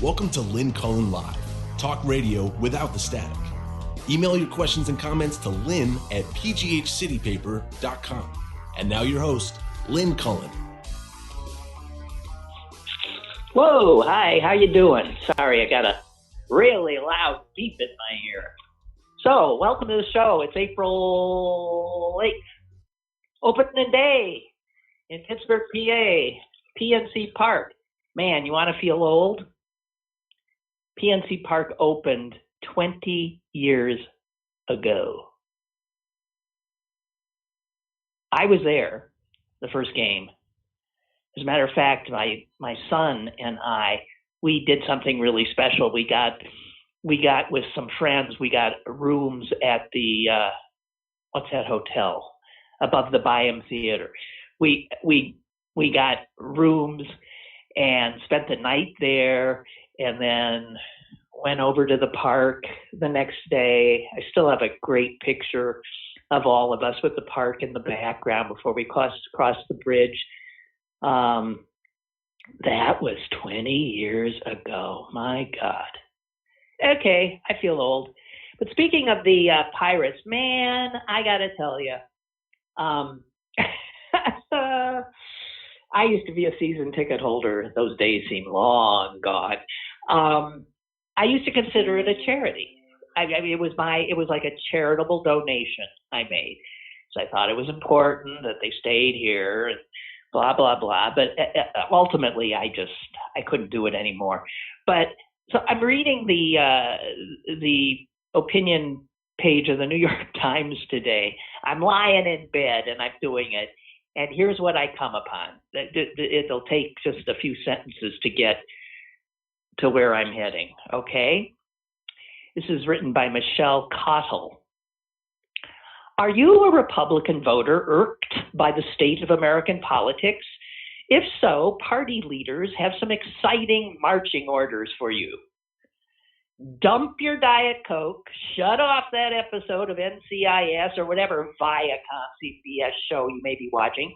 Welcome to Lynn Cullen Live, talk radio without the static. Email your questions and comments to lynn@pghcitypaper.com. And now your host, Lynn Cullen. Whoa, hi, how you doing? Sorry, I got a really loud beep in my ear. So, welcome to the show. It's April 8th, opening day in Pittsburgh, PA, PNC Park. Man, you want to feel old? PNC Park opened 20 years ago. I was there, the first game. As a matter of fact, my son and I, we did something really special. We got with some friends, we got rooms at the, what's that hotel? Above the Byam Theater. We got rooms and spent the night there, and then went over to the park the next day. I still have a great picture of all of us with the park in the background before we crossed the bridge. That was 20 years ago. My God. Okay, I feel old. But speaking of the Pirates, man, I got to tell you, I used to be a season ticket holder. Those days seem long gone. I used to consider it a charity. I mean, it was like a charitable donation I made. So I thought it was important that they stayed here and blah, blah, blah. But ultimately, I couldn't do it anymore. But so I'm reading the opinion page of the New York Times today. I'm lying in bed and I'm doing it. And here's what I come upon. It'll take just a few sentences to get to where I'm heading, okay? This is written by Michelle Cottle. Are you a Republican voter irked by the state of American politics? If so, party leaders have some exciting marching orders for you. Dump your Diet Coke, shut off that episode of NCIS or whatever Viacom CBS show you may be watching,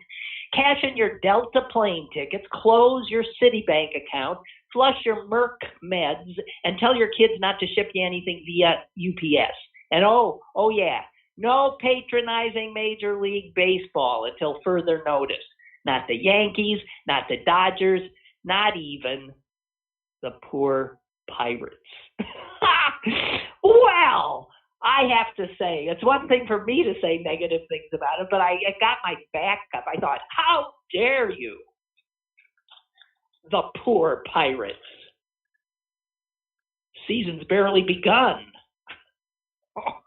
cash in your Delta plane tickets, close your Citibank account, flush your Merck meds, and tell your kids not to ship you anything via UPS. And oh yeah, no patronizing Major League Baseball until further notice. Not the Yankees, not the Dodgers, not even the poor Pirates. Well, I have to say, it's one thing for me to say negative things about it, but I got my back up. I thought, how dare you? The poor Pirates. Season's barely begun. Oh,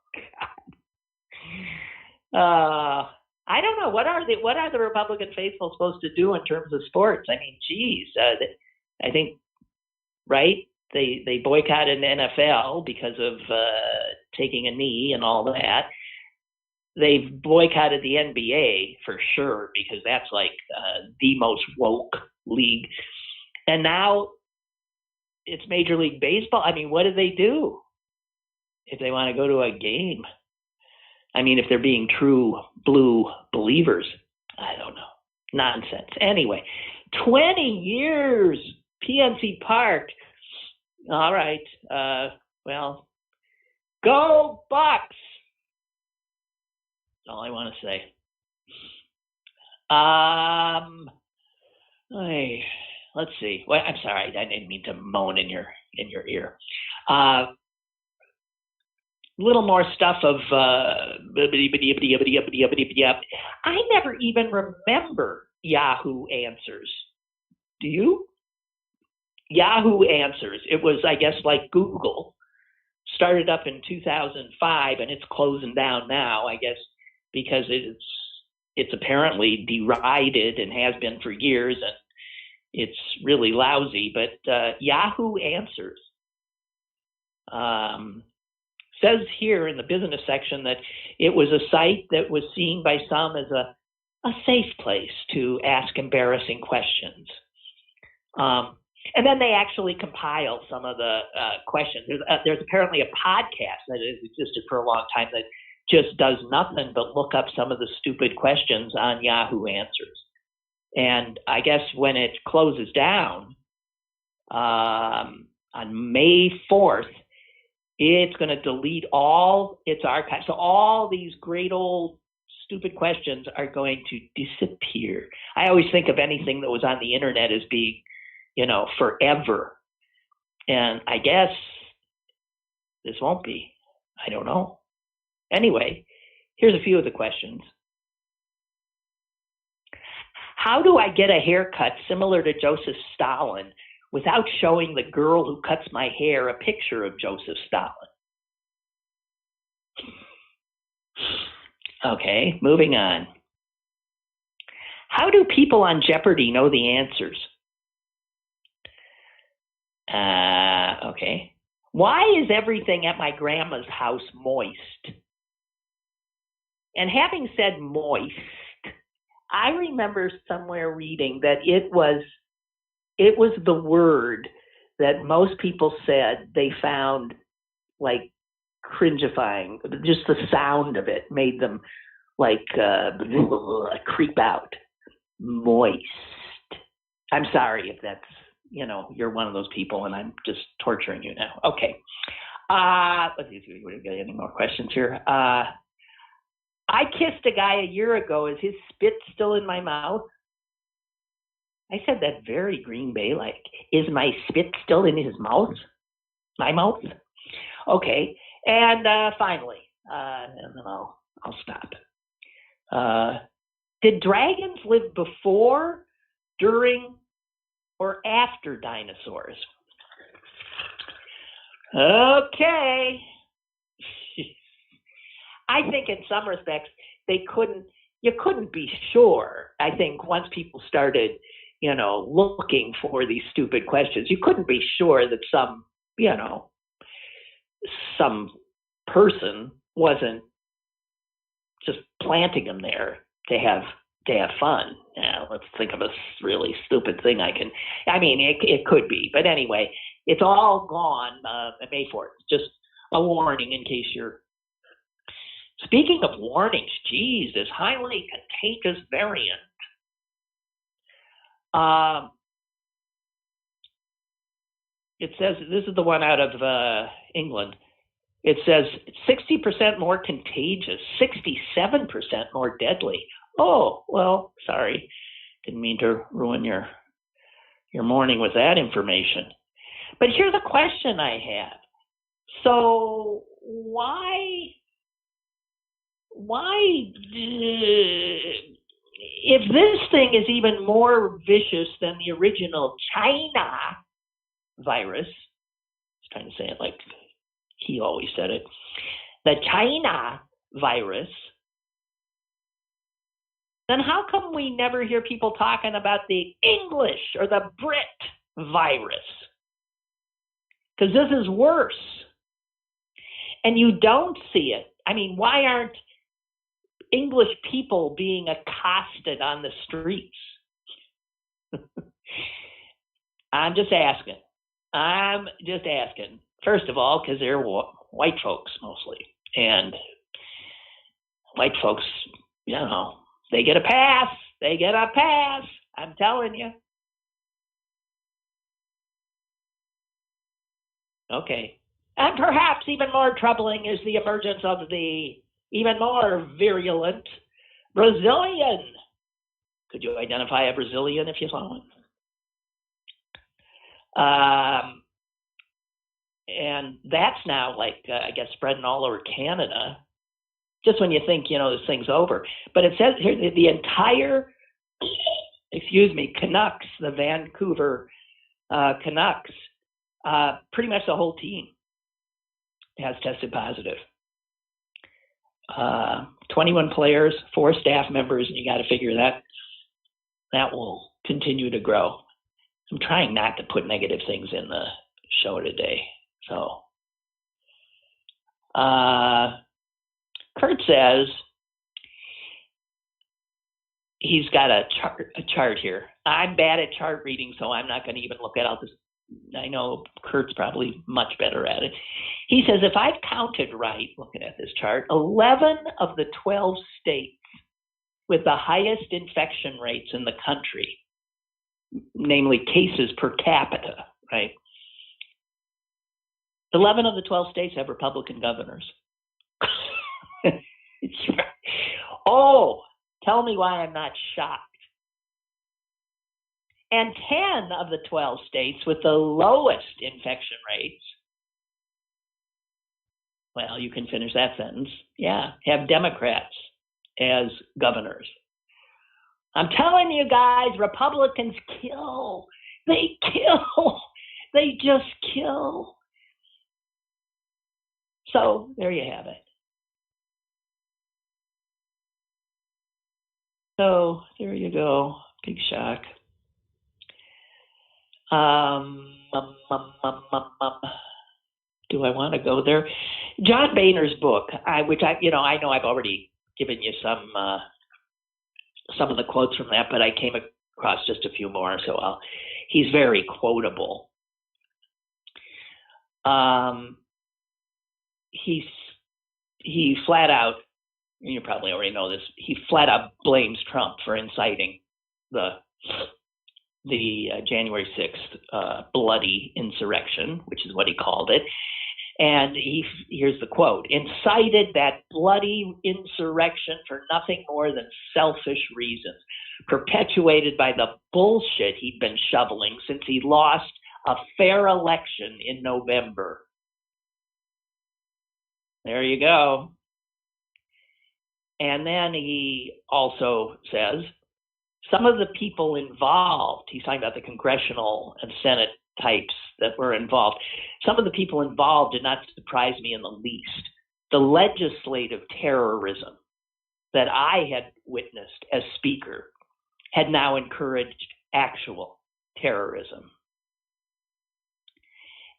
God. I don't know. What are the Republican faithful supposed to do in terms of sports? I mean, geez, I think, right? They boycotted the NFL because of taking a knee and all that. They've boycotted the NBA for sure because that's like the most woke league. And now it's Major League Baseball. I mean, what do they do if they want to go to a game? I mean, if they're being true blue believers, I don't know. Nonsense. Anyway, 20 years, PNC Park. All right. Well, go Bucks. That's all I want to say. Let's see. Well, I'm sorry. I didn't mean to moan in your ear. Little more stuff of I never even remember Yahoo Answers. Do you? Yahoo Answers. It was, I guess, like Google. Started up in 2005, and it's closing down now, I guess, because it's apparently derided and has been for years, and it's really lousy. But Yahoo Answers says here in the business section that it was a site that was seen by some as a safe place to ask embarrassing questions. And then they actually compile some of the questions. There's apparently a podcast that has existed for a long time that just does nothing but look up some of the stupid questions on Yahoo Answers. And I guess when it closes down, on May 4th, it's going to delete all its archives. So all these great old stupid questions are going to disappear. I always think of anything that was on the internet as being, forever. And I guess this won't be. I don't know. Anyway, here's a few of the questions. How do I get a haircut similar to Joseph Stalin without showing the girl who cuts my hair a picture of Joseph Stalin? Okay, moving on. How do people on Jeopardy know the answers? Okay. Why is everything at my grandma's house moist? And having said moist, I remember somewhere reading that it was the word that most people said they found like cringifying. Just the sound of it made them like creep out. Moist. I'm sorry if that's, you're one of those people and I'm just torturing you now. Okay. Let's see if we get any more questions here. I kissed a guy a year ago. Is his spit still in my mouth? I said that very Green Bay-like. Is my spit still in his mouth? My mouth? Okay. And finally, and then I'll stop. Did dragons live before, during, or after dinosaurs? Okay. I think in some respects you couldn't be sure. I think once people started, looking for these stupid questions, you couldn't be sure that some person wasn't just planting them there to have fun. Now, let's think of a really stupid thing it could be. But anyway, it's all gone May 4th. Just a warning in case you're. Speaking of warnings, geez, this highly contagious variant. It says, this is the one out of England. It says 60% more contagious, 67% more deadly. Oh, well, sorry. Didn't mean to ruin your morning with that information. But here's a question I have. So why if this thing is even more vicious than the original China virus, I was trying to say it like he always said it, the China virus, then how come we never hear people talking about the English or the Brit virus? Because this is worse. And you don't see it. Why aren't English people being accosted on the streets? I'm just asking. First of all, because they're white folks mostly. And white folks, they get a pass. They get a pass. I'm telling you. Okay. And perhaps even more troubling is the emergence of the even more virulent Brazilian. Could you identify a Brazilian if you saw one? And that's now spreading all over Canada. Just when you think, this thing's over. But it says here the entire, Canucks, the Vancouver Canucks, pretty much the whole team has tested positive. 21 players, 4 staff members, and you got to figure that will continue to grow. I'm trying not to put negative things in the show today. So, Kurt says he's got a chart here. I'm bad at chart reading, so I'm not going to even look at all this. I know Kurt's probably much better at it. He says, if I've counted right, looking at this chart, 11 of the 12 states with the highest infection rates in the country, namely cases per capita, right, 11 of the 12 states have Republican governors. Oh, tell me why I'm not shocked. And 10 of the 12 states with the lowest infection rates, well, you can finish that sentence, yeah, have Democrats as governors. I'm telling you guys, Republicans kill. They kill. They just kill. So there you have it. So there you go. Big shock. Do I want to go there? John Boehner's book, which I know I've already given you some of the quotes from that, but I came across just a few more, so he's very quotable. He flat out, you probably already know this, he flat out blames Trump for inciting the January 6th bloody insurrection, which is what he called it. And here's the quote: incited that bloody insurrection for nothing more than selfish reasons, perpetuated by the bullshit he'd been shoveling since he lost a fair election in November. There you go. And then he also says, some of the people involved, he's talking about the congressional and Senate types that were involved, some of the people involved did not surprise me in the least. The legislative terrorism that I had witnessed as speaker had now encouraged actual terrorism.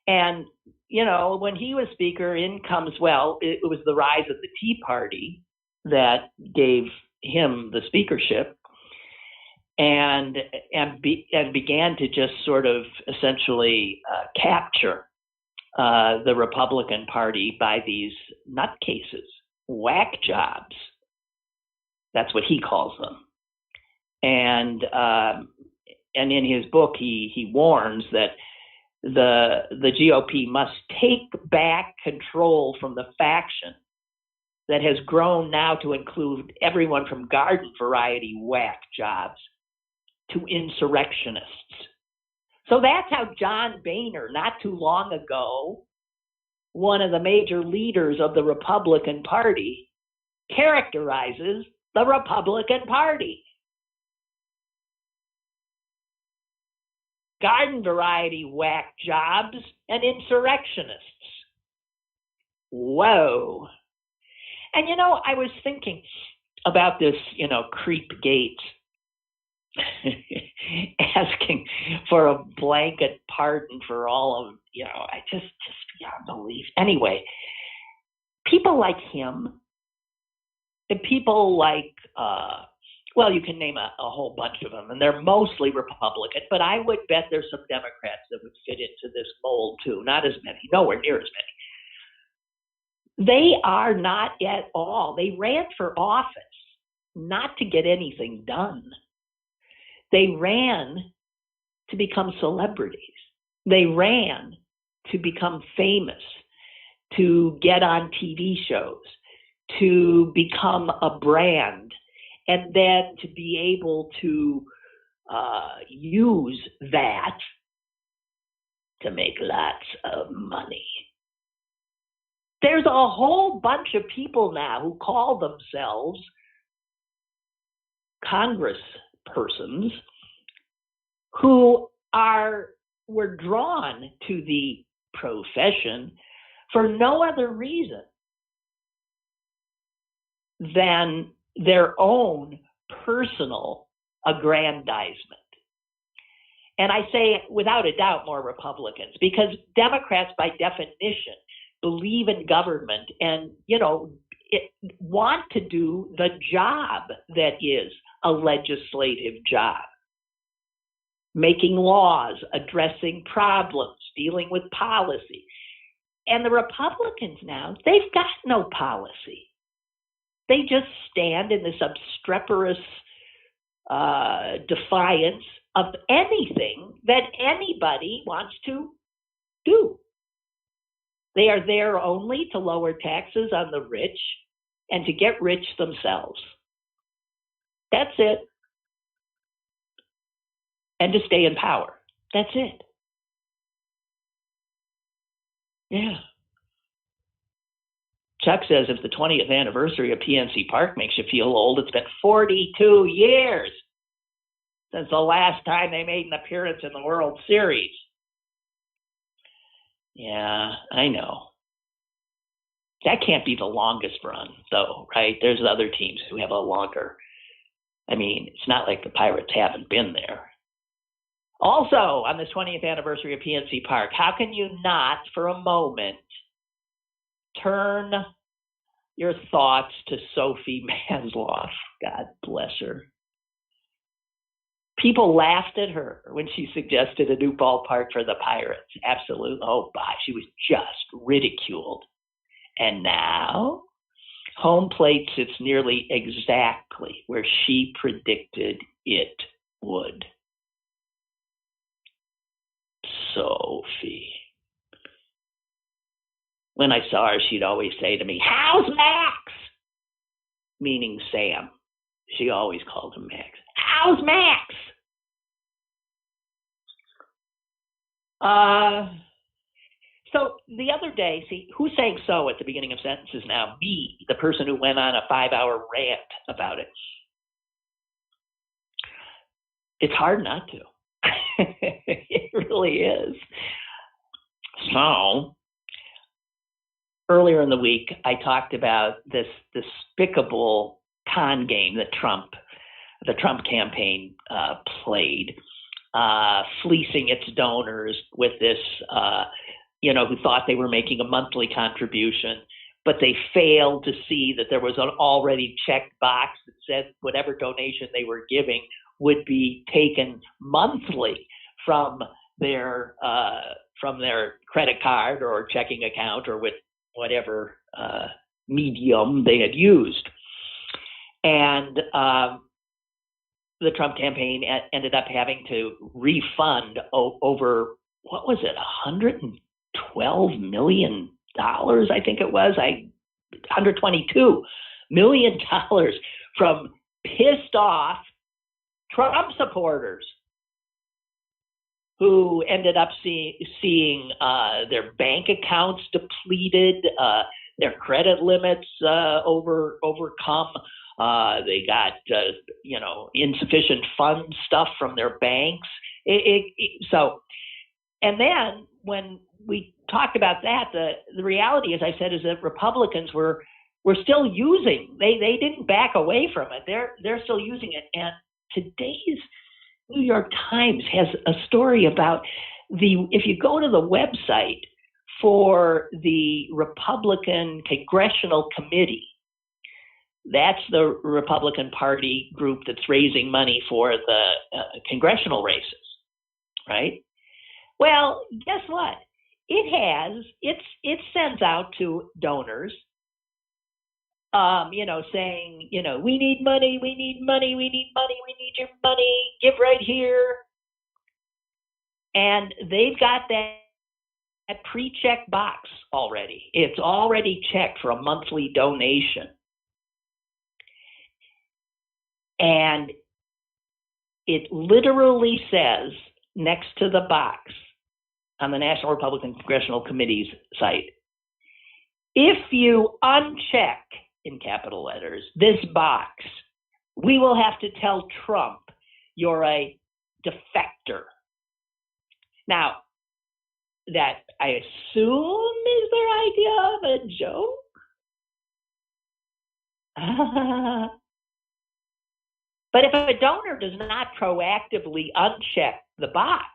And, when he was speaker, in comes, it was the rise of the Tea Party that gave him the speakership, and began to just sort of essentially capture the Republican Party by these nutcases, whack jobs. That's what he calls them. And in his book, he warns that the GOP must take back control from the faction that has grown now to include everyone from garden variety whack jobs to insurrectionists. So that's how John Boehner, not too long ago, one of the major leaders of the Republican Party, characterizes the Republican Party. Garden variety whack jobs and insurrectionists. Whoa. And I was thinking about this, Creep Gates asking for a blanket pardon for all of, I just beyond belief. Anyway, people like him, and people like, you can name a whole bunch of them, and they're mostly Republican, but I would bet there's some Democrats that would fit into this mold too. Not as many, nowhere near as many. They are not at all. They ran for office not to get anything done. They ran to become celebrities. They ran to become famous, to get on TV shows, to become a brand, and then to be able to use that to make lots of money. There's a whole bunch of people now who call themselves congresspersons who were drawn to the profession for no other reason than their own personal aggrandizement. And I say, without a doubt, more Republicans, because Democrats, by definition, believe in government and, want to do the job that is a legislative job. Making laws, addressing problems, dealing with policy. And the Republicans now, they've got no policy. They just stand in this obstreperous defiance of anything that anybody wants to do. They are there only to lower taxes on the rich and to get rich themselves. That's it. And to stay in power. That's it. Yeah. Chuck says if the 20th anniversary of PNC Park makes you feel old, it's been 42 years since the last time they made an appearance in the World Series. Yeah, I know. That can't be the longest run, though, right? There's other teams who have a longer. I mean, it's not like the Pirates haven't been there. Also, on this 20th anniversary of PNC Park, how can you not, for a moment, turn your thoughts to Sophie Masloff? God bless her. People laughed at her when she suggested a new ballpark for the Pirates. Absolutely. Oh, gosh, she was just ridiculed. And now, home plate sits nearly exactly where she predicted it would. Sophie. When I saw her, she'd always say to me, "How's Max?" Meaning Sam. She always called him Max. "How's Max?" So the other day, see, who's saying so at the beginning of sentences now? Me, the person who went on a 5-hour rant about it. It's hard not to. It really is. So, earlier in the week, I talked about this despicable con game that the Trump campaign played, fleecing its donors with this, who thought they were making a monthly contribution, but they failed to see that there was an already checked box that said whatever donation they were giving would be taken monthly from their credit card or checking account or with whatever medium they had used. And the Trump campaign ended up having to refund over, what was it, $112 million, I think it was, $122 million from pissed off Trump supporters who ended up seeing their bank accounts depleted, their credit limits overcome. They got insufficient fund stuff from their banks. And then when we talked about that, the reality, as I said, is that Republicans were still using. They didn't back away from it. They're still using it. And today's New York Times has a story about if you go to the website for the Republican Congressional Committee, that's the Republican Party group that's raising money for the congressional races, right? Well, guess what? It sends out to donors, saying, we need money, we need money, we need money, we need your money, give right here. And they've got that pre-checked box already. It's already checked for a monthly donation. And it literally says next to the box on the National Republican Congressional Committee's site, if you uncheck, in capital letters, this box, we will have to tell Trump you're a defector. Now, that I assume is their idea of a joke. But if a donor does not proactively uncheck the box,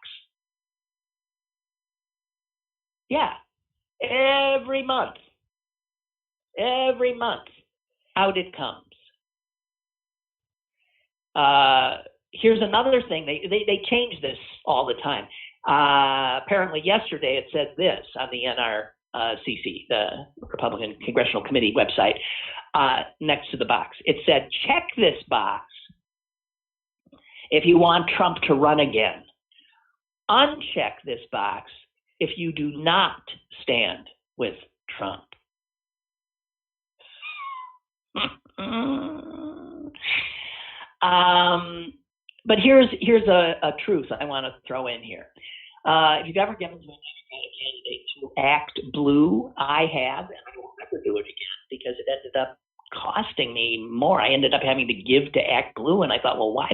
every month, out it comes. Here's another thing. They change this all the time. Apparently yesterday it said this on the NRCC, the Republican Congressional Committee website, next to the box. It said, check this box if you want Trump to run again. Uncheck this box if you do not stand with Trump. But here's a truth I want to throw in here. If you've ever given to a Democratic candidate to act blue, I have, and I won't ever do it again because it ended up costing me more. I ended up having to give to act blue, and I thought, well, why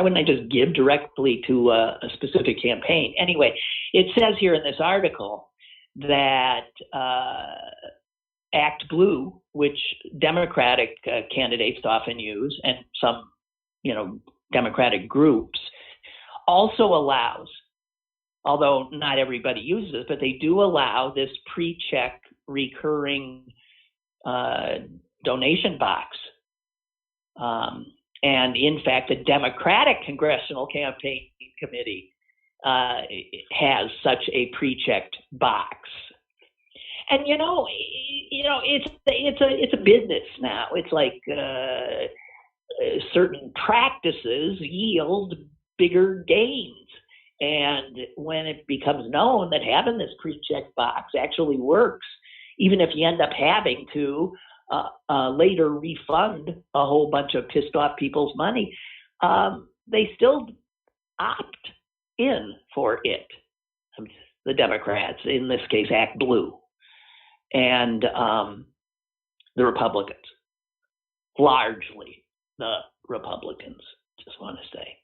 wouldn't I just give directly to a specific campaign? Anyway, it says here in this article that Act Blue, which Democratic candidates often use, and some, Democratic groups, also allows, although not everybody uses it, but they do allow this pre-check recurring donation box. And in fact, the Democratic Congressional Campaign Committee has such a pre-checked box. And it's a business now. It's like certain practices yield bigger gains. And when it becomes known that having this pre-check box actually works, even if you end up having to later refund a whole bunch of pissed off people's money, they still opt in for it. The Democrats, in this case, Act Blue, and the Republicans, largely the Republicans, just want to say.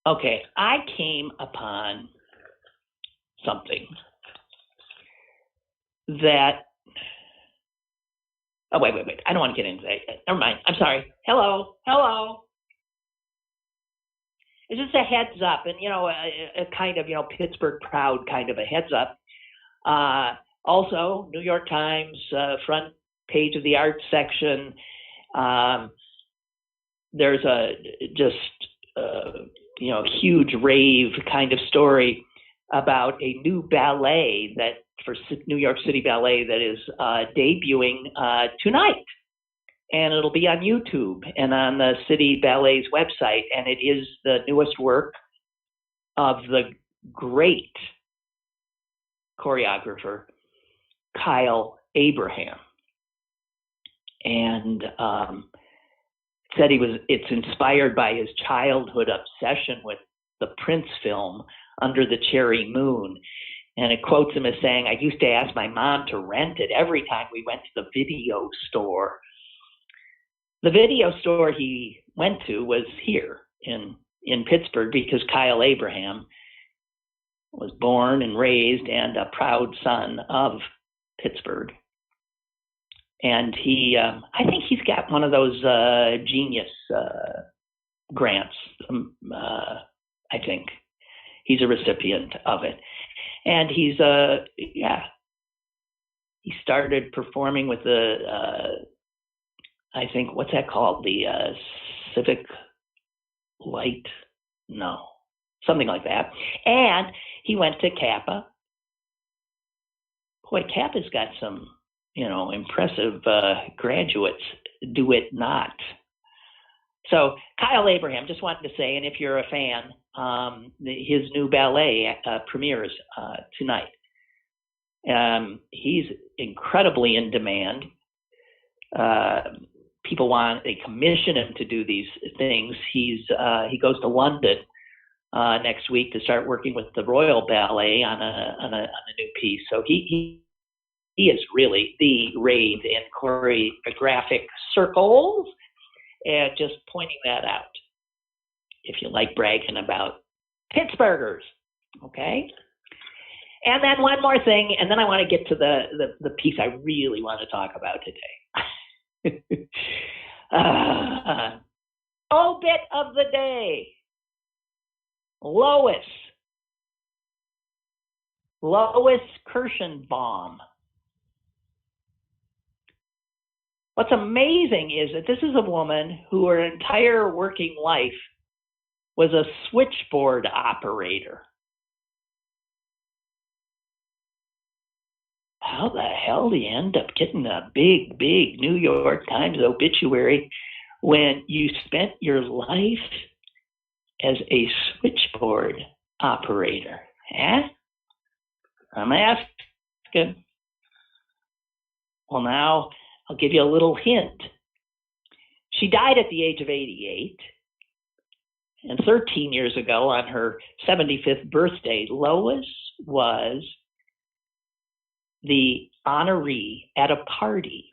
Okay, I came upon something that, oh, wait. I don't want to get into that. Never mind. I'm sorry. Hello. It's just a heads up, and, a kind of, Pittsburgh proud kind of a heads up. Also, New York Times, front page of the arts section, there's a huge rave kind of story about a new ballet for New York City Ballet that is debuting tonight. And it'll be on YouTube and on the City Ballet's website. And it is the newest work of the great choreographer, Kyle Abraham. And said it's inspired by his childhood obsession with the Prince film, Under the Cherry Moon. And it quotes him as saying, "I used to ask my mom to rent it every time we went to the video store." The video store he went to was here in Pittsburgh because Kyle Abraham was born and raised and a proud son of Pittsburgh. And I think he's got one of those genius grants. I think he's a recipient of it. And he started performing with I think, what's that called? The Civic Light? No, something like that. And he went to Kappa. Boy, Kappa's got some, impressive graduates, do it not. So Kyle Abraham, just wanted to say, and if you're a fan, his new ballet premieres tonight. He's incredibly in demand. They commission him to do these things. He goes to London next week to start working with the Royal Ballet on a new piece. So he is really the rave in choreographic circles, and just pointing that out if you like bragging about Pittsburghers. Okay. And then one more thing, and then I want to get to the piece I really want to talk about today. Obit of the day. Lois Kirschenbaum. What's amazing is that this is a woman who her entire working life was a switchboard operator. How the hell do you end up getting a big New York Times obituary when you spent your life as a switchboard operator? Eh? I'm asking. Well, now I'll give you a little hint. She died at the age of 88. And 13 years ago, on her 75th birthday, Lois was the honoree at a party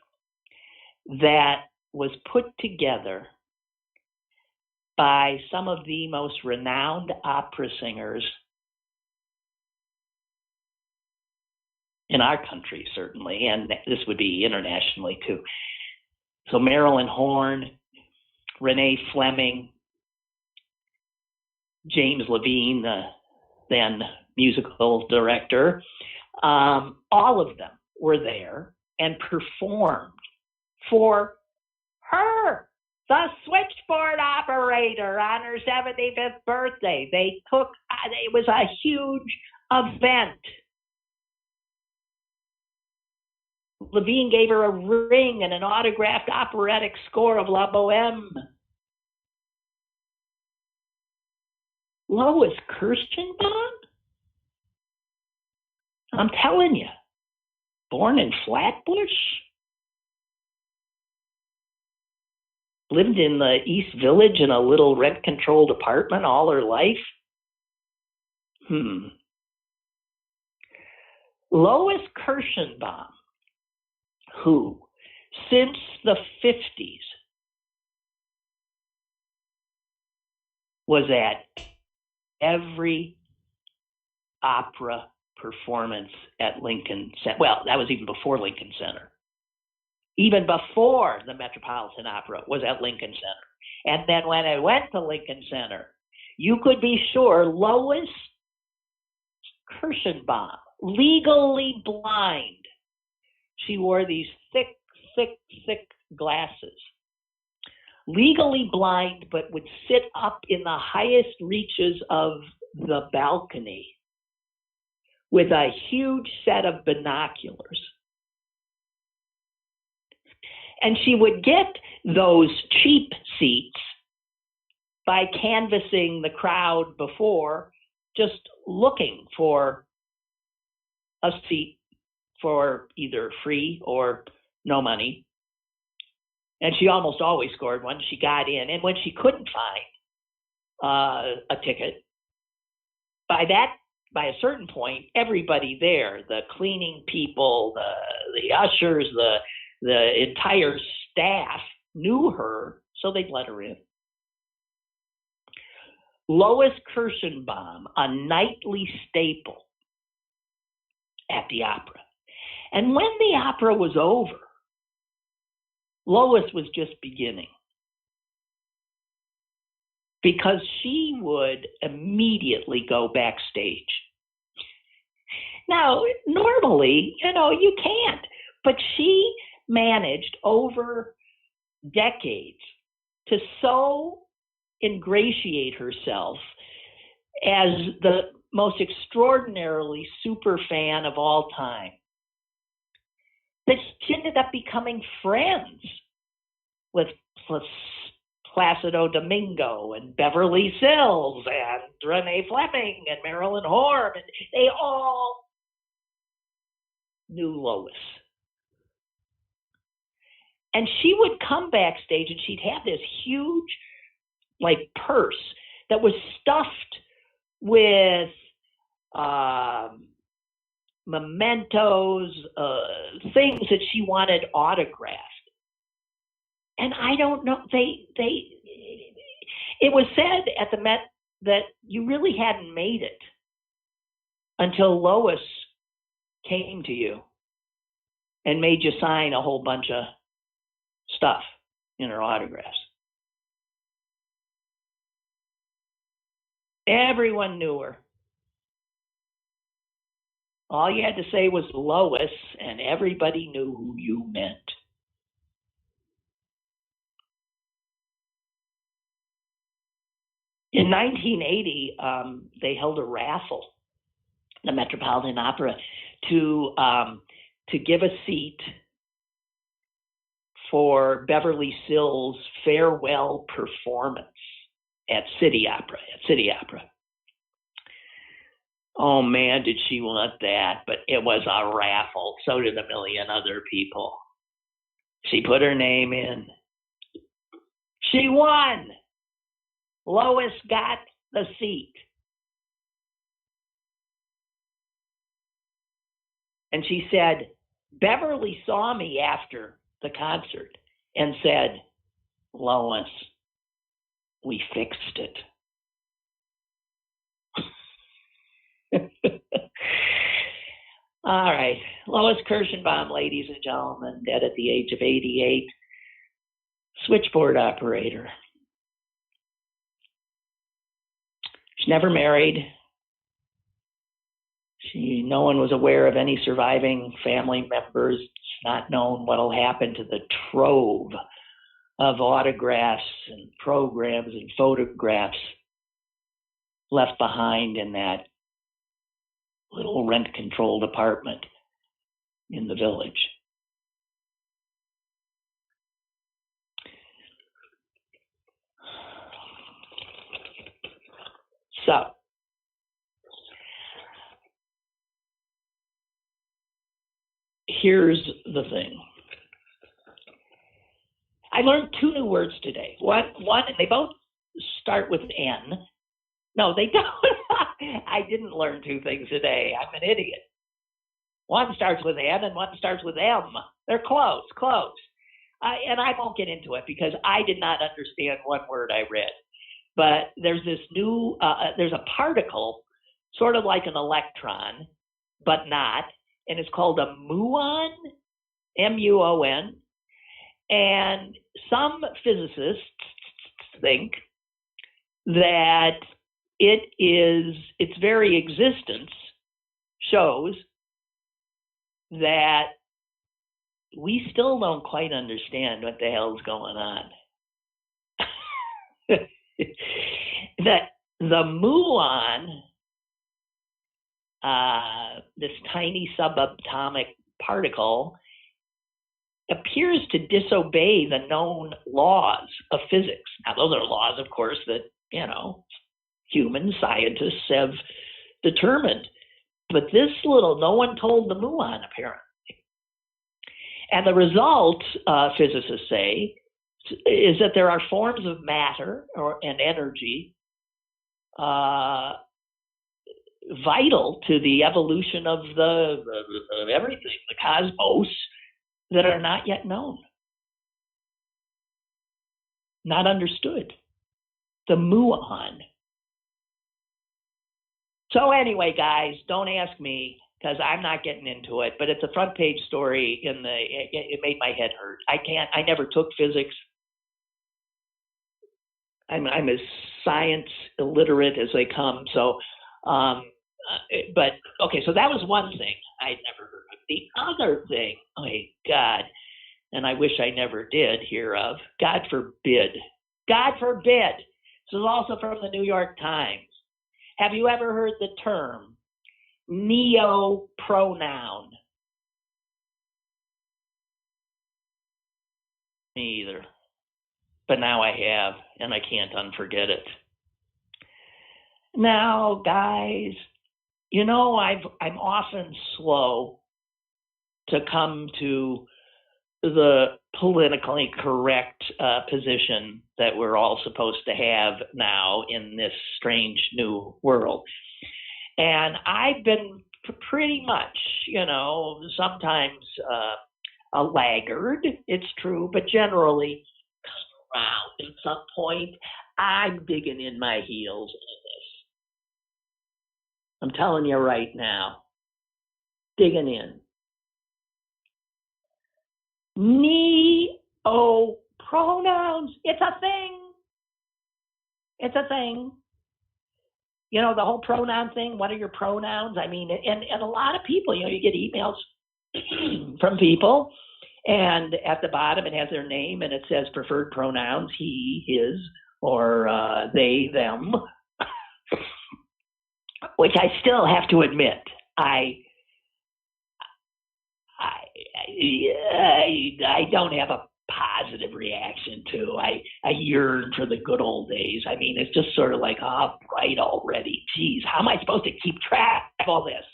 that was put together by some of the most renowned opera singers in our country, certainly, and this would be internationally too. So Marilyn Horne, Renee Fleming, James Levine, the then musical director, all of them were there and performed for her, the switchboard operator, on her 75th birthday. They took, it was a huge event. Levine gave her a ring and an autographed operatic score of La Boheme. Lois Kirschenbaum? I'm telling you, born in Flatbush, lived in the East Village in a little rent-controlled apartment all her life. Lois Kirschenbaum, who, since the 50s, was at every opera performance at Lincoln Center. Well, that was even before Lincoln Center. Even before the Metropolitan Opera was at Lincoln Center. And then when I went to Lincoln Center, you could be sure Lois Kirschenbaum, legally blind. She wore these thick glasses. Legally blind, but would sit up in the highest reaches of the balcony with a huge set of binoculars. And she would get those cheap seats by canvassing the crowd before, just looking for a seat for either free or no money. And she almost always scored one. She got in. And when she couldn't find a ticket, by a certain point, everybody there, the cleaning people, the ushers, the entire staff knew her, so they'd let her in. Lois Kirschenbaum, a nightly staple at the opera. And when the opera was over, Lois was just beginning, because she would immediately go backstage. Now, normally, you can't, but she managed over decades to so ingratiate herself as the most extraordinarily super fan of all time that she ended up becoming friends with Placido Domingo and Beverly Sills and Renee Fleming and Marilyn Horne. And they all knew Lois. And she would come backstage and she'd have this huge, purse that was stuffed with mementos, things that she wanted autographed. And I don't know, it was said at the Met that you really hadn't made it until Lois came to you and made you sign a whole bunch of stuff in her autographs. Everyone knew her. All you had to say was Lois, and everybody knew who you meant. In 1980, they held a raffle, the Metropolitan Opera, to give a seat for Beverly Sills' farewell performance at City Opera. Oh man, did she want that? But it was a raffle. So did a million other people. She put her name in. She won. Lois got the seat. And she said, Beverly saw me after the concert and said, Lois, we fixed it. All right. Lois Kirschenbaum, ladies and gentlemen, dead at the age of 88, switchboard operator. She's never married. No one was aware of any surviving family members. It's not known what will happen to the trove of autographs and programs and photographs left behind in that little rent-controlled apartment in the village. So, here's the thing. I learned two new words today. One, they both start with N. No, they don't. I didn't learn two things today. I'm an idiot. One starts with N and one starts with M. They're close. And I won't get into it because I did not understand one word I read. But there's this new, there's a particle, sort of like an electron, but not, and it's called a muon, M-U-O-N. And some physicists think that its very existence shows that we still don't quite understand what the hell's going on. That the muon, this tiny subatomic particle, appears to disobey the known laws of physics. Now, those are laws, of course, that, human scientists have determined. But this little, no one told the muon, apparently. And the result, physicists say, is that there are forms of matter and energy vital to the evolution of of everything, the cosmos, that are not yet known, not understood. The muon. So anyway, guys, don't ask me because I'm not getting into it. But it's a front page story. It made my head hurt. I never took physics. I'm as science illiterate as they come. So, but okay. So that was one thing I'd never heard of. The other thing, oh my God, and I wish I never did hear of. God forbid. God forbid. This is also from the New York Times. Have you ever heard the term neo-pronoun? Me either. But now I have, and I can't unforget it. Now, guys, I'm often slow to come to the politically correct position that we're all supposed to have now in this strange new world. And I've been pretty much, sometimes a laggard, it's true, but generally come around at some point. I'm digging in my heels into this. I'm telling you right now, digging in. Neo-pronouns, it's a thing. It's a thing. The whole pronoun thing, what are your pronouns? I mean, and a lot of people, you get emails from people, and at the bottom it has their name and it says preferred pronouns, he, his, or they, them, which I still have to admit, I don't have a positive reaction to. I yearn for the good old days. I mean, it's just sort of like, oh, right already. Geez, how am I supposed to keep track of all this?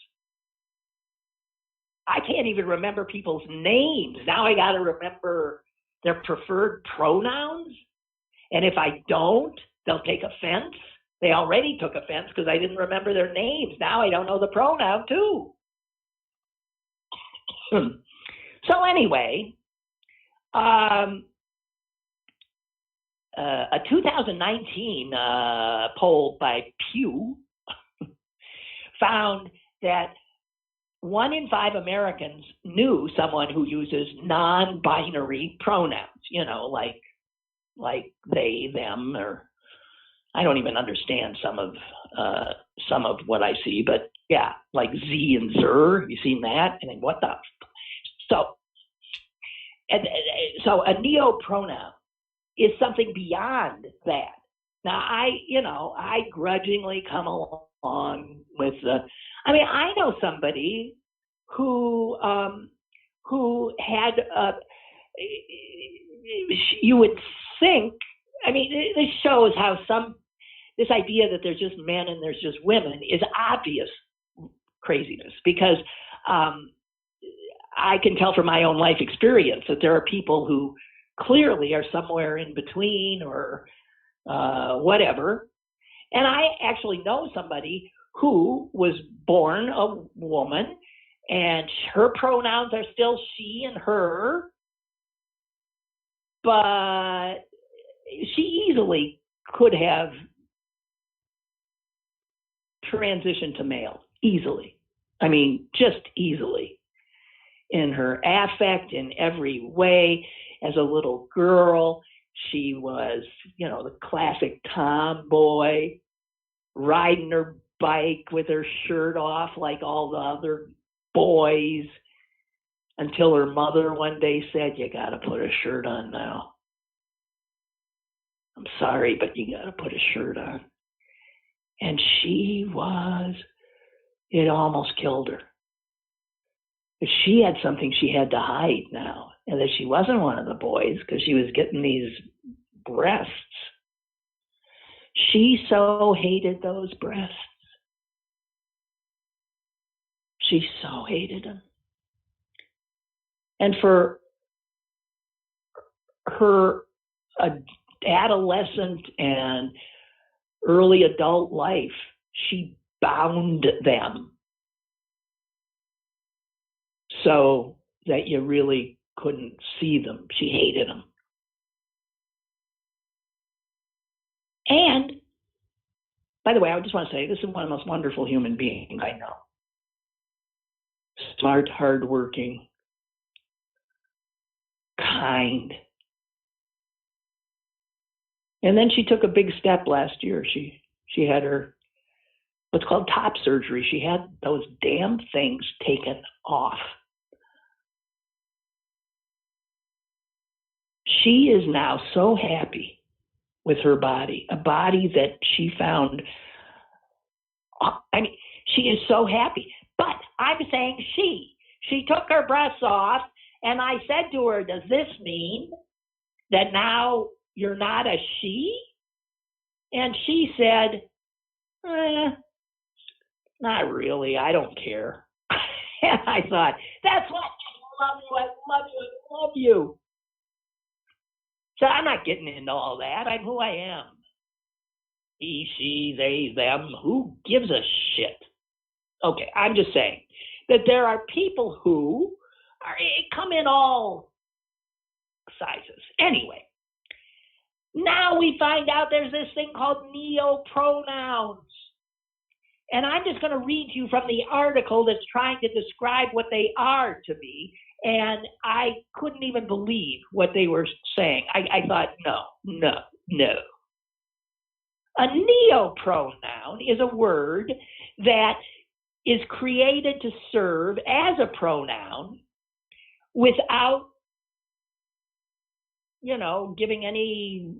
I can't even remember people's names. Now I got to remember their preferred pronouns. And if I don't, they'll take offense. They already took offense because I didn't remember their names. Now I don't know the pronoun too. So anyway, a 2019 poll by Pew found that 1 in 5 Americans knew someone who uses non-binary pronouns, like they, them, or I don't even understand some of what I see, but yeah, like Z and Zer. You seen that? And then what the? So a neo-pronoun is something beyond that. Now I grudgingly come along with I know somebody who had you would think, this shows how this idea that there's just men and there's just women is obvious craziness, because I can tell from my own life experience that there are people who clearly are somewhere in between or whatever. And I actually know somebody who was born a woman and her pronouns are still she and her, but she easily could have transitioned to male, easily. Just easily. In her affect, in every way. As a little girl, she was, the classic tomboy, riding her bike with her shirt off like all the other boys, until her mother one day said, "You got to put a shirt on now. I'm sorry, but you got to put a shirt on." And it almost killed her. She had something she had to hide now, and that she wasn't one of the boys because she was getting these breasts. She so hated those breasts. She so hated them. And for her adolescent and early adult life, she bound them so that you really couldn't see them. She hated them. And, by the way, I just want to say, this is one of the most wonderful human beings I know. Smart, hardworking, kind. And then she took a big step last year. She had her, what's called top surgery. She had those damn things taken off. She is now so happy with her body, a body that she found. She is so happy. But I'm saying she took her breasts off, and I said to her, "Does this mean that now you're not a she?" And she said, "Not really. I don't care." And I thought, that's what I love you. I love you. I love you. So I'm not getting into all that. I'm who I am. He, she, they, them. Who gives a shit? Okay, I'm just saying that there are people who come in all sizes. Anyway, now we find out there's this thing called neo-pronouns. And I'm just going to read you from the article that's trying to describe what they are to me. And I couldn't even believe what they were saying. I thought, no. A neo-pronoun is a word that is created to serve as a pronoun without, giving any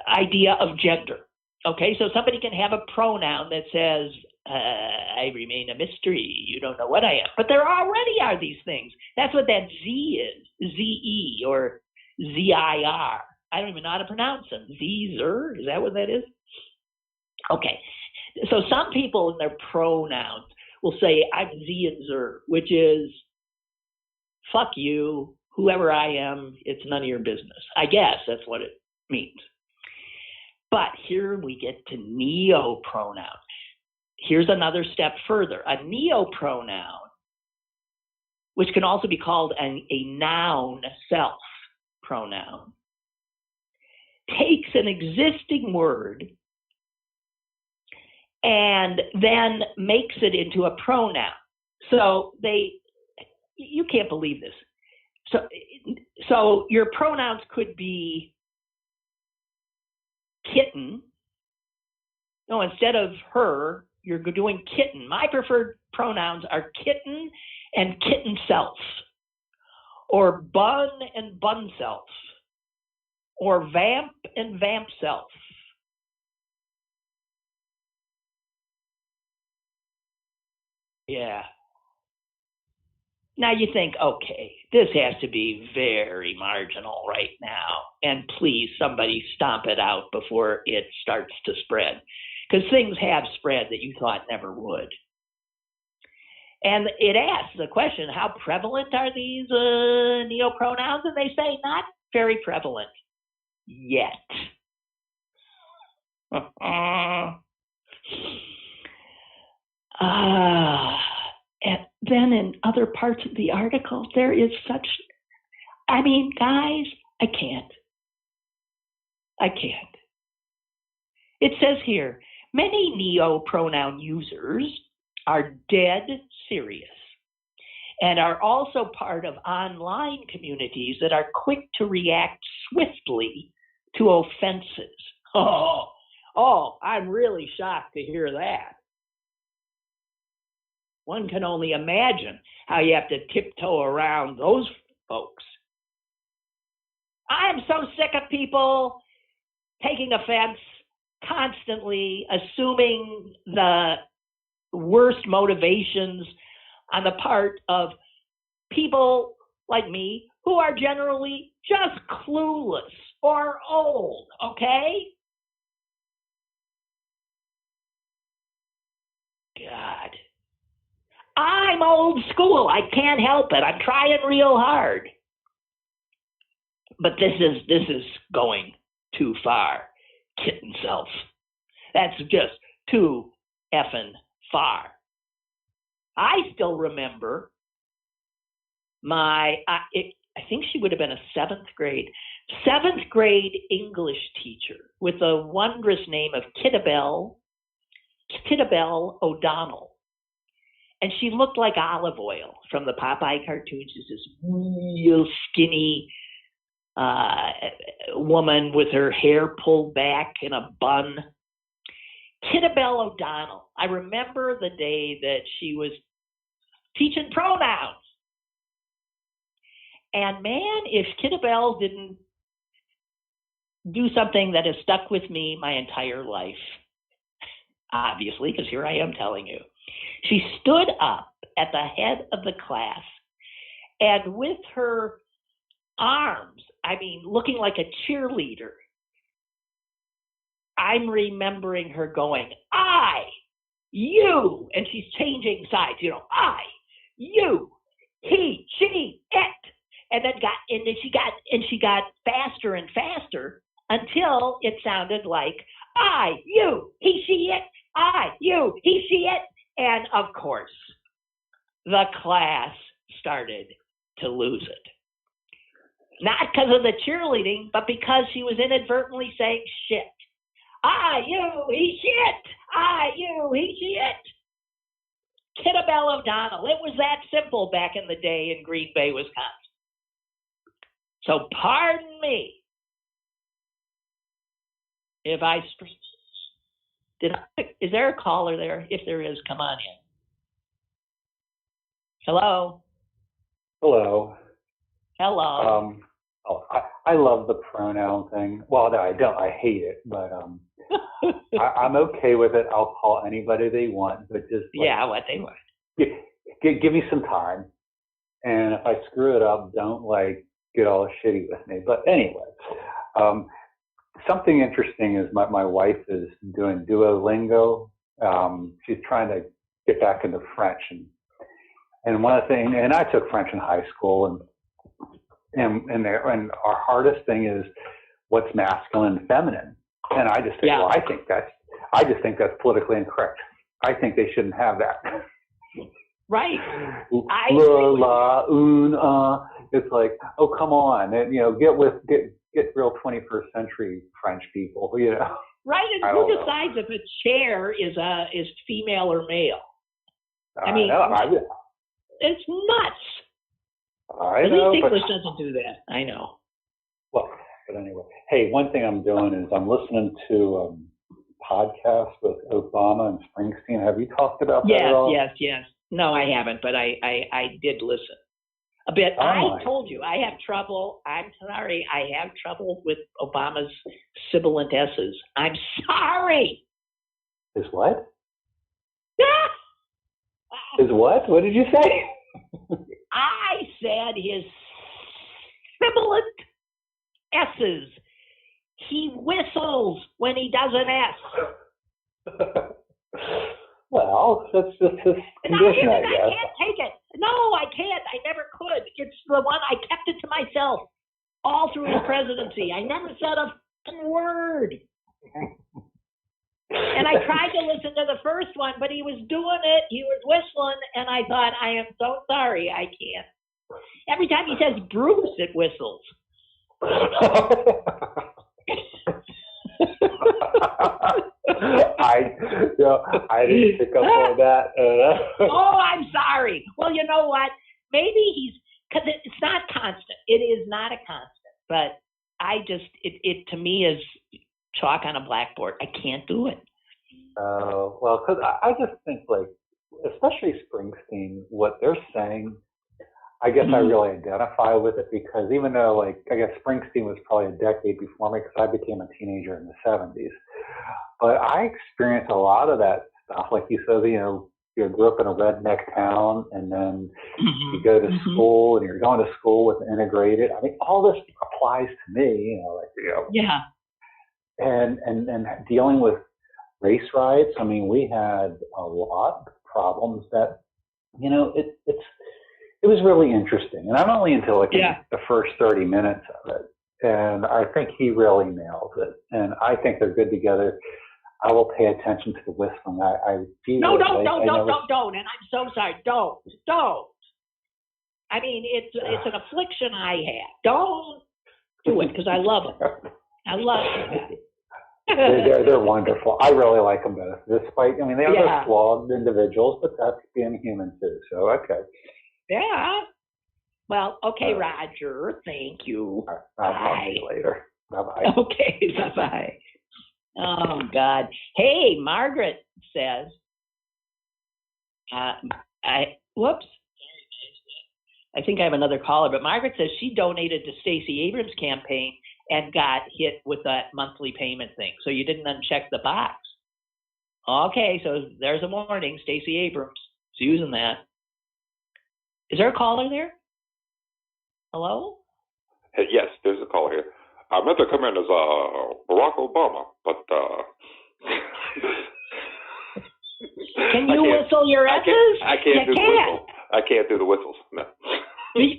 idea of gender. Okay, so somebody can have a pronoun that says, I remain a mystery. You don't know what I am. But there already are these things. That's what that Z is, Z-E or Z-I-R. I don't even know how to pronounce them. Z-zer? Is that what that is? Okay. So some people in their pronouns will say, I'm Z and Zer, which is, fuck you, whoever I am, it's none of your business. I guess that's what it means. But here we get to neopronouns. Here's another step further. A neopronoun, which can also be called a noun self pronoun, takes an existing word and then makes it into a pronoun. So you can't believe this. So your pronouns could be kitten. No, instead of her, you're doing kitten. My preferred pronouns are kitten and kitten self, or bun and bun self, or vamp and vamp self. Yeah. Now you think, okay, this has to be very marginal right now, and please somebody stomp it out before it starts to spread, because things have spread that you thought never would. And it asks the question, how prevalent are these neopronouns? And they say not very prevalent yet. And then in other parts of the article, there is such, I mean, guys, I can't. It says here, many neopronoun users are dead serious and are also part of online communities that are quick to react swiftly to offenses. Oh, I'm really shocked to hear that. One can only imagine how you have to tiptoe around those folks. I'm so sick of people taking offense, constantly assuming the worst motivations on the part of people like me who are generally just clueless or old, okay? God. I'm old school. I can't help it. I'm trying real hard. But this is going too far, kitten self. That's just too effing far. I still remember I think she would have been a seventh grade English teacher with a wondrous name of Kittabel O'Donnell. And she looked like Olive Oil from the Popeye cartoons. She's this real skinny woman with her hair pulled back in a bun. Kittabel O'Donnell. I remember the day that she was teaching pronouns. And man, if Kittabel didn't do something that has stuck with me my entire life, obviously, because here I am telling you. She stood up at the head of the class and with her arms, I mean, looking like a cheerleader, I'm remembering her going, I, you, and she's changing sides, I, you, he, she, it, and then she got faster and faster until it sounded like I, you, he, she, it, I, you, he, she, it, and of course, the class started to lose it. Not because of the cheerleading, but because she was inadvertently saying shit. I, you, he, shit. I, you, he, she, it. Kittabel O'Donnell. It was that simple back in the day in Green Bay, Wisconsin. So pardon me if is there a caller there? If there is, come on in. Hello? Hello. Hello. I love the pronoun thing. Well, no, I don't. I hate it, but I'm okay with it. I'll call anybody they want, but just what they want. Give me some time, and if I screw it up, don't get all shitty with me. But anyway, something interesting is my wife is doing Duolingo. She's trying to get back into French, and one of the things, and I took French in high school, and our hardest thing is what's masculine and feminine. And I just think, well, I just think that's politically incorrect. I think they shouldn't have that. Right. It's like, oh, come on, and get real 21st century French people, Right, and who decides if a chair is female or male? I mean, it's nuts. I At know, least English doesn't do that. I know. Well, but anyway, hey, one thing I'm doing is I'm listening to podcasts with Obama and Springsteen. Have you talked about that at all? Yes. No, I haven't, but I did listen a bit. I told you I have trouble. I'm sorry. I have trouble with Obama's sibilant S's. I'm sorry. His what? His what? What did you say? I said his sibilant S's. He whistles when he does an S. Well, that's just his condition, I guess. I can't take it. No, I can't. I never could. It's the one I kept it to myself all through his presidency. I never said a fucking word. And I tried to listen to the first one, but he was doing it. He was whistling, and I thought, I am so sorry. I can't. Every time he says Bruce, it whistles. I didn't pick up on that. Oh, I'm sorry. Well, you know what? Maybe because it's not constant. It is not a constant. But it to me is chalk on a blackboard. I can't do it. Well, because I just think, like, especially Springsteen, what they're saying, I guess I really identify with it, because even though, like, I guess Springsteen was probably a decade before me, because I became a teenager in the 70s. But I experienced a lot of that stuff. Like you said, you grew up in a redneck town, and then you go to school, and you're going to school with integrated. I mean, all this applies to me, Yeah. And dealing with race riots, I mean, we had a lot of problems that, it was really interesting. And I'm only until the first 30 minutes of it. And I think he really nails it. And I think they're good together. I will pay attention to the whistling. No, don't. And I'm so sorry. Don't. I mean, it's an affliction I have. Don't do it, because I love them. I love them. They're wonderful. I really like them both. Despite, I mean, they're flawed individuals, but that's being human too. So, okay. Yeah. Well, okay, Roger. Thank you. I'll talk to you later. Bye-bye. Okay, bye-bye. Oh, God. Hey, Margaret says, whoops. I think I have another caller, but Margaret says she donated to Stacey Abrams' campaign and got hit with that monthly payment thing. So you didn't uncheck the box. Okay, so there's a warning. Stacey Abrams is using that. Is there a caller there? Hello? Hey, yes, there's a caller here. I meant to come in as Barack Obama, but can you whistle your S's? I can't do the whistle. I can't do the whistles. No.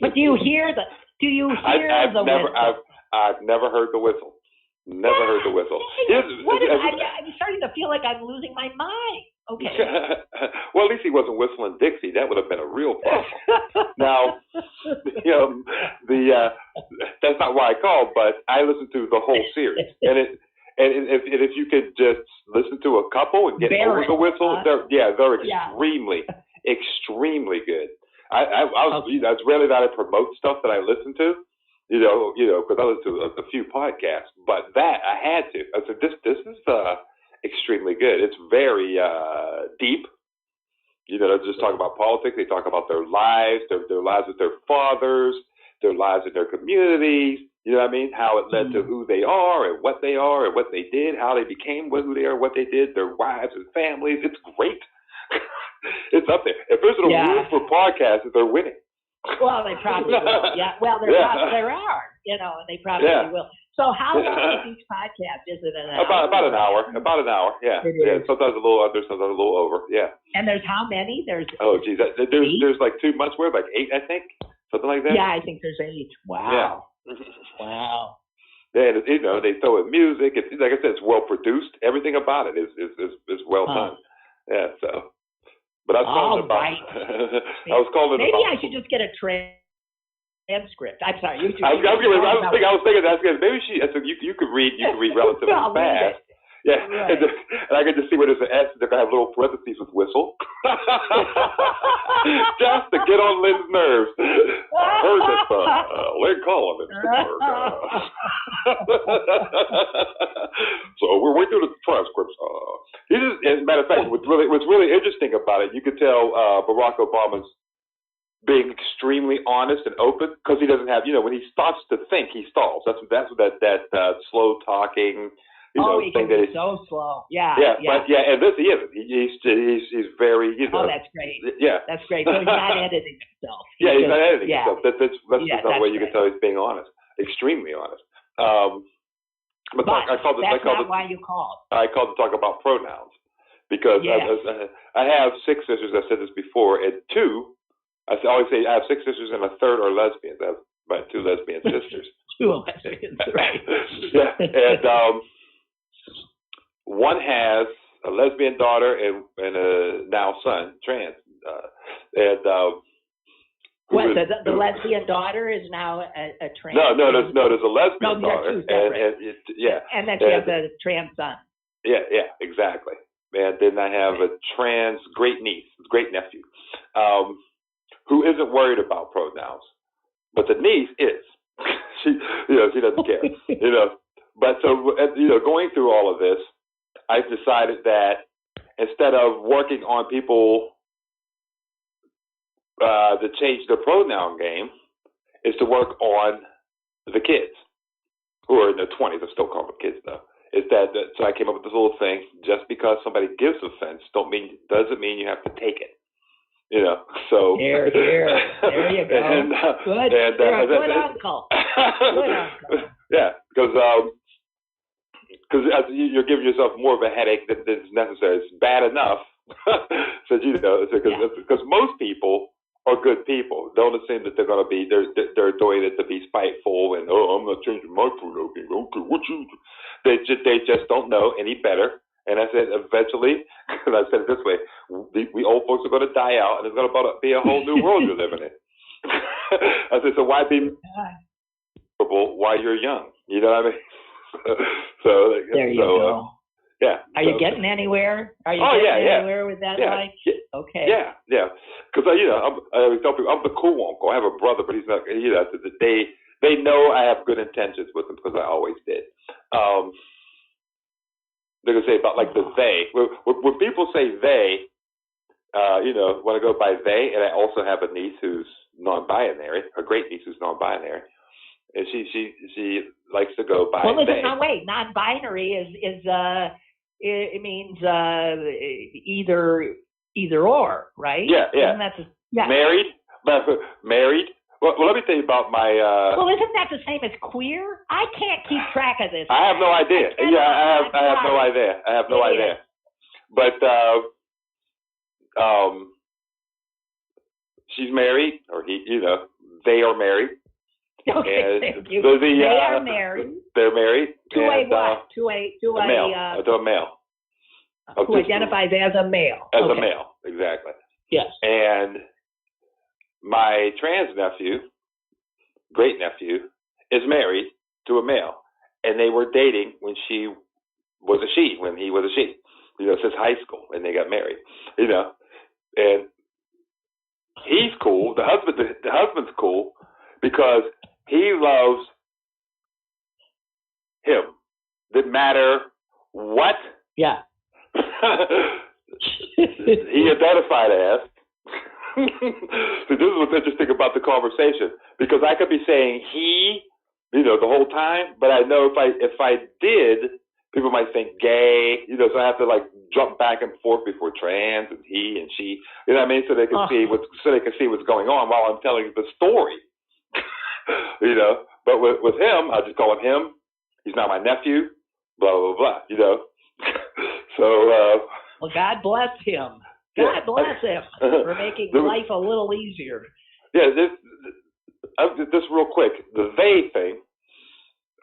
But do you hear the? I've never heard the whistle. Never heard the whistle. I'm starting to feel like I'm losing my mind. Okay. Well, at least he wasn't whistling Dixie. That would have been a real problem. Now, that's not why I called, but I listened to the whole series, and if you could just listen to a couple and get over the whistle, they're extremely good. It's rarely that I promote stuff that I listen to, because I listen to a few podcasts, but that I had to. I said, this is extremely good. It's very deep. They just talk about politics. They talk about their lives, their lives with their fathers, their lives in their communities. You know what I mean? How it led to who they are and what they did, how they became who they are, what they did, their wives and families. It's great. It's up there. If there's an award for podcasts, they're winning. Well, they probably will. Yeah. Well, there are, and they probably will. So how long is each podcast? Is it an hour? About an hour. About an hour. Yeah. Yeah. Sometimes a little under, sometimes a little over. Yeah. And there's how many? There's geez, there's like 2 months worth, like 8, I think, something like that. Yeah, I think there's 8. Wow. Yeah. Wow. Yeah, and, they throw in music. It's like I said, it's well produced. Everything about it is well done. Yeah. So, but I was calling about. Right. I was calling maybe about. I should just get a transcript. I'm sorry. I was thinking that's good. Maybe you could read relatively fast. Yeah, right. And I could just see where there's an S. They're gonna have little parentheses with whistle, just to get on Lynn's nerves. I heard that Lynn Cullen in Pittsburgh. So we're waiting through the transcripts. As a matter of fact, what's really interesting about it, you could tell Barack Obama's being extremely honest and open, because he doesn't have, when he starts to think, he stalls. That's what that slow talking, he can be so slow. Yeah. But and this he isn't. He's very, Oh, that's great. Yeah, that's great. So he's not editing himself. He's not editing himself. That's the way you can tell he's being honest, extremely honest. But I called that's not why you called. I called to talk about pronouns because I have 6 sisters. I've said this before, and 2. I always say I have 6 sisters and a third are lesbians. I have my 2 lesbian sisters. 2 lesbians, right? Yeah, and one has a lesbian daughter and a now son, trans, what, the lesbian daughter is now a trans? No, there's a lesbian daughter, and then she has a trans son. Yeah, exactly. And then I have a trans great nephew. Who isn't worried about pronouns, but the niece is. she doesn't care. But so going through all of this, I decided that instead of working on people to change the pronoun game, is to work on the kids who are in their 20s. I still call them kids though. So I came up with this little thing. Just because somebody gives offense doesn't mean you have to take it. So there you go. And, good. And, good uncle. Good uncle. Yeah, because you're giving yourself more of a headache than is necessary. It's bad enough, because most people are good people. Don't assume that they're going to be they're doing it to be spiteful and I'm not changing my pronoun. Okay, what you? They just don't know any better. And I said, eventually, and I said it this way, we old folks are going to die out, and it's going to be a whole new world you're living in. I said, so why be miserable while you're young? You know what I mean? There you go. Yeah. Are you getting anywhere? Are you getting anywhere with that? Okay. Yeah. Because I always tell people I'm the cool uncle. I have a brother, but he's not. They know I have good intentions with him because I always did. They're going to say about like the they. When people say they, want to go by they, and I also have a niece who's non-binary, a great niece who's non-binary, and she likes to go by they. Listen, no, wait, non-binary is it means either or, right? Yeah. Married. Well, let me tell you about my. Well, isn't that the same as queer? I can't keep track of this. I have no idea. I have no idea. I have no idea. But she's married, or he. They are married. Okay, thank you. They are married. They're married. To a what? To a male. To a male. Who identifies as a male. As a male, exactly. Yes. And my trans nephew, great nephew, is married to a male, and they were dating when he was a she, since high school, and they got married, and he's cool. The husband's cool because he loves him. Didn't matter what. Yeah. He identified as. So this is what's interesting about the conversation, because I could be saying he, the whole time, but I know if I did, people might think gay, you know, so I have to like jump back and forth before trans and he and she, you know what I mean? So they can see what's going on while I'm telling the story, you know. But with him, I just call him him. He's not my nephew, blah, blah, blah, you know. So, well, God bless him. God bless him for making life a little easier. Yeah, this real quick, the they thing,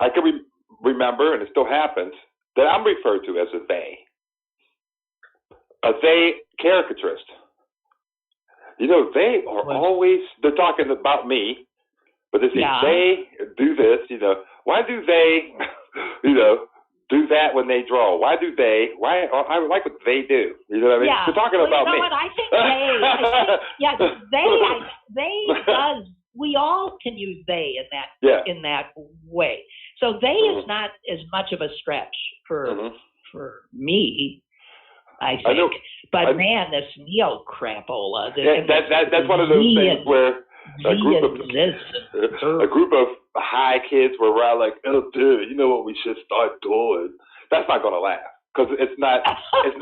I can remember, and it still happens, that I'm referred to as a they caricaturist. You know, they are always, they're talking about me, but they say they do this, you know. Why do they, you know, do that when they draw? Why I like what they do. You know what I mean? Yeah. They're talking about me. What? I think they does. We all can use they in that way. So they is not as much of a stretch for me, I think. But man, this neo crapola. That's one of those things where a group of high kids were around like, oh, dude, you know what we should start doing? That's not going to last because it's not. It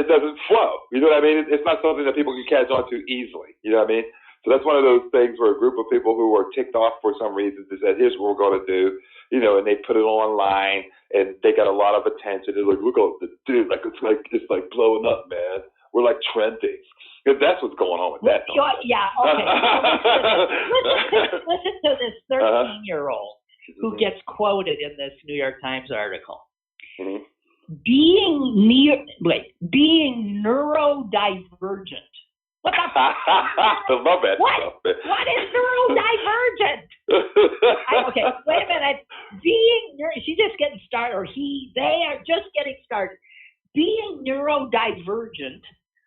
doesn't flow. You know what I mean? It's not something that people can catch on to easily. You know what I mean? So that's one of those things where a group of people who are ticked off for some reason said, here's what we're going to do, you know, and they put it online and they got a lot of attention. They're like, look at the dude, it's like blowing up, man. We're like trending. Because that's what's going on with that. Yeah, okay. Listen to this 13-year-old who gets quoted in this New York Times article. Mm-hmm. Being neurodivergent. What the I love that. What is neurodivergent? Okay, wait a minute. She's just getting started, or they are just getting started. Being neurodivergent,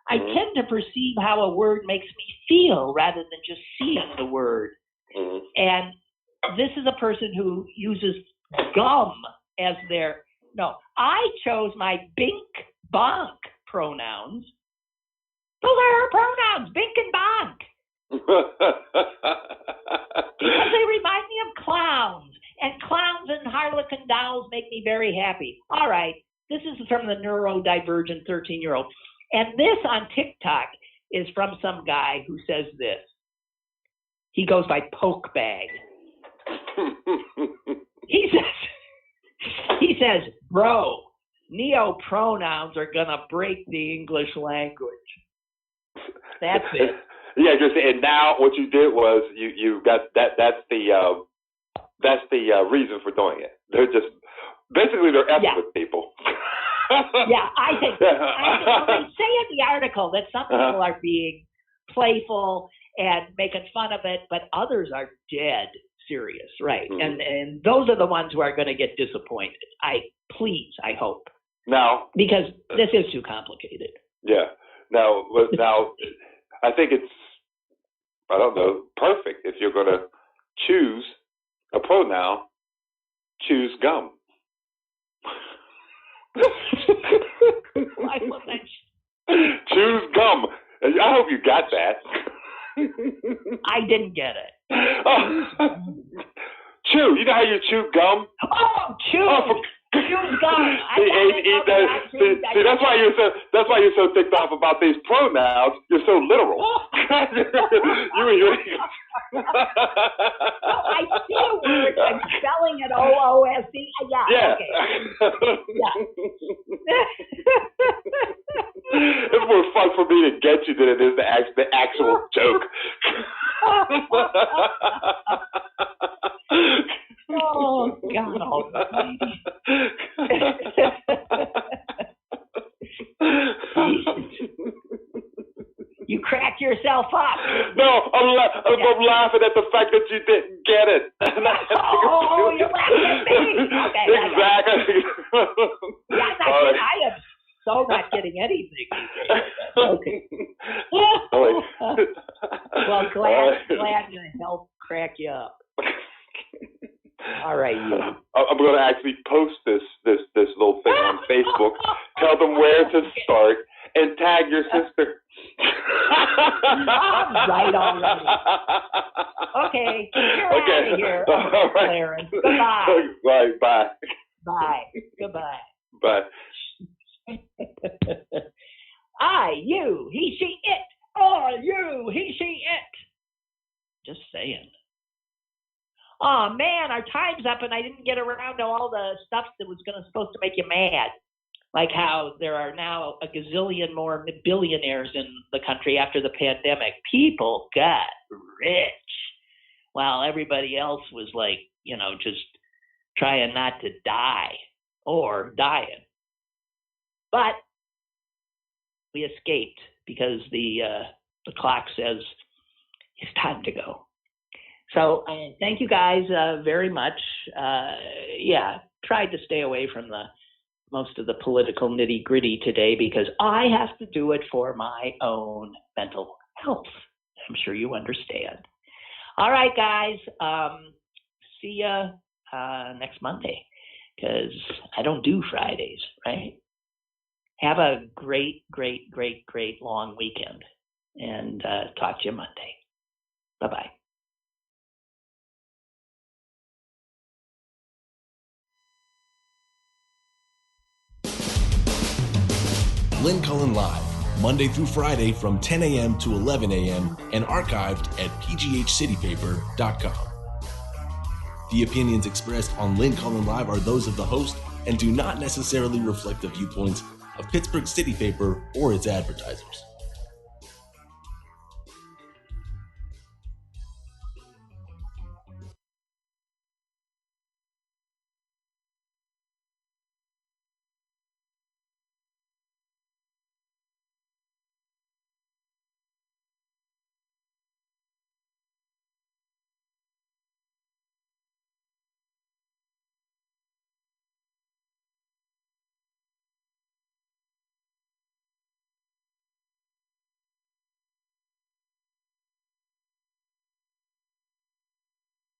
I tend to perceive how a word makes me feel rather than just seeing the word. Mm-hmm. And this is a person who uses gum as their, I chose my bink bonk pronouns. Those are her pronouns, bink and bonk. Because they remind me of clowns. And clowns and harlequin dolls make me very happy. All right, this is from the neurodivergent 13-year-old. And this on TikTok is from some guy who says this. He goes by Poke Bag. He says, bro, neo-pronouns are going to break the English language. That's it. Yeah, and now what you did was you got that. That's the reason for doing it. They're just basically they're effing with people. Yeah, I think they say in the article that some people are being playful and making fun of it, but others are dead serious, right? Mm-hmm. And those are the ones who are going to get disappointed. I hope. Now, because this is too complicated. Yeah. Now, I think it's, I don't know, perfect. If you're going to choose a pronoun, choose gum. Choose gum. I hope you got that. I didn't get it. Chew. You know how you chew gum? Oh, chew. Choose gum. See, that's why you're so ticked off about these pronouns. You're so literal. I see a word. I'm spelling it OOSD. Yeah. Okay. Yeah. It's more fun for me to get you than it is the actual joke. Oh, God almighty. You cracked yourself up. No, I'm laughing at the fact that you didn't get it. Oh, you're laughing at me. Okay. Exactly. I am so not getting anything. Okay. Well, glad to help crack you up. All right, you. I'm going to actually post this little thing on Facebook. Tell them where to start and tag your sister. Right already. Okay, you're out of here. All right. Clarence. Goodbye. Right, bye. Bye. Goodbye. Bye. I, you, he, she, it. Oh, you, he, she, it. Just saying. Oh man, our time's up, and I didn't get around to all the stuff that was supposed to make you mad. Like how there are now a gazillion more billionaires in the country after the pandemic. People got rich while everybody else was like, just trying not to die or dying. But we escaped because the clock says it's time to go. So thank you guys very much. Tried to stay away from most of the political nitty gritty today because I have to do it for my own mental health. I'm sure you understand. All right, guys. See ya next Monday because I don't do Fridays, right? Have a great, great, great, great long weekend and talk to you Monday. Bye-bye. Lynn Cullen Live, Monday through Friday from 10 a.m. to 11 a.m. and archived at pghcitypaper.com. The opinions expressed on Lynn Cullen Live are those of the host and do not necessarily reflect the viewpoints of Pittsburgh City Paper or its advertisers.